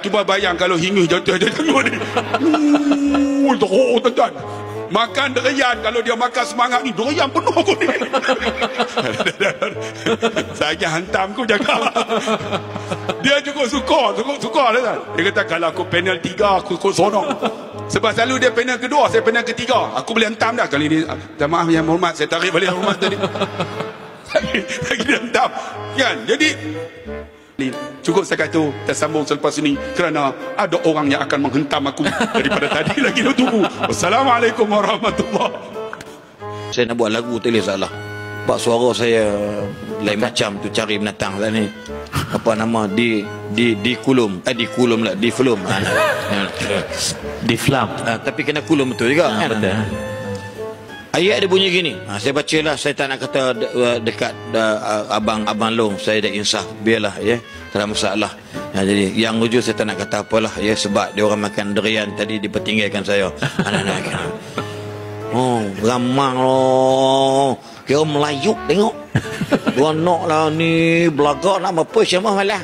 Cuba bayang kalau hingus jatuh dia tengok ni. Teruk tuan-tuan. Makan durian, kalau dia makan semangat ni, durian penuh aku ni. Saya hantam aku jaga. Dia juga suka dah. Dia kata kalau aku panel 3 aku sonok. Sebab selalu dia panel kedua, saya panel ketiga. Aku boleh hentam dah. Kali ni maaf yang hormat, saya tarik balik hormat tadi. Lagi dia hentam. Kan? Jadi cukup saya kata tersambung selepas ini kerana ada orang yang akan menghentam aku daripada tadi lagi dia tunggu. Wassalamualaikum warahmatullahi. Saya nak buat lagu tulis salah. Pak suara saya lain macam tu, cari binatang lah ni. Apa nama di kulum. Di kulum lah, di film. Di flam. Tapi kena kulum betul juga kan. Betul. Ayat dia bunyi gini. Saya bacalah, saya tak nak kata dekat abang Long, saya dah insaf, biarlah ya. Tak ada masalah. Jadi yang hujung saya tak nak kata apalah ya, sebab dia orang makan durian tadi dipertinggalkan saya. Anak-anak. Oh, ramang loh. Kira melayuk tengok. Dua nak lah ni belagak nak apa siapa malah.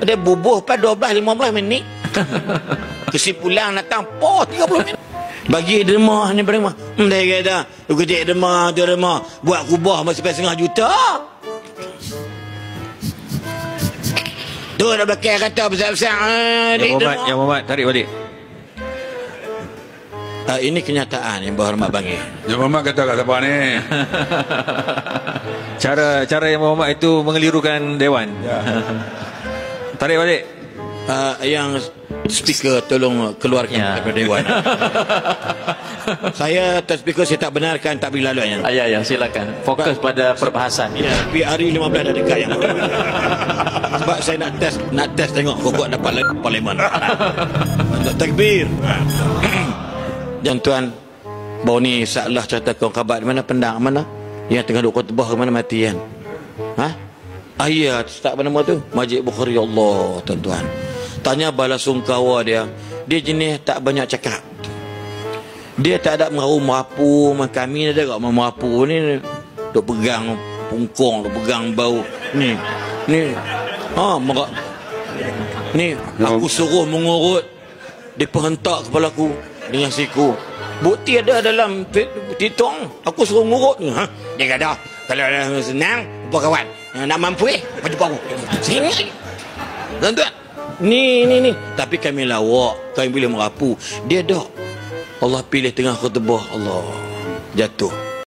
Dia bubuh pada 12-15 minit. Kesimpulan datang 30 minit. Bagi derma ni berima. Dia kata, "Lu kecik derma, tu derma, buat kubah masih 1,5 juta." Tu dah bakal kata besar-besar. Yang Muhammad tarik balik. Ini kenyataan yang berhormat bangi. Yang Muhammad kata kat siapa ni? Cara yang Muhammad itu mengelirukan dewan. Ya. Tarik balik. Yang speaker tolong keluarkan daripada dewan. Saya atas speaker saya tak benarkan, tak beri laluannya. Ya, silakan. Fokus pada perbahasan. Ya, tapi hari 15 dah dekat yang sebab saya nak test tengok kok dapat parlimen. Takbir. Dan tuan baru ni salah cerita kau khabar di mana pendang mana yang tengah duk khutbah ke mana mati kan. Ayat tak apa nama tu? Majid Bukhari. Allah tuan-tuan. Tanya balas sungkawa dia jenis tak banyak cakap. Dia tak ada merapu kami ada tak merapu ni duk pegang pungkong, duk pegang bau ni ni aku suruh mengurut dia perhentak kepala aku dengan siku. Bukti ada dalam titong, aku suruh ngurut. Dia kata kalau senang apa kawan nak mampu jumpa aku sini tuan-tuan. Ni tapi kami lawak, kami boleh merapu. Dia dak Allah pilih tengah khutbah, Allah jatuh.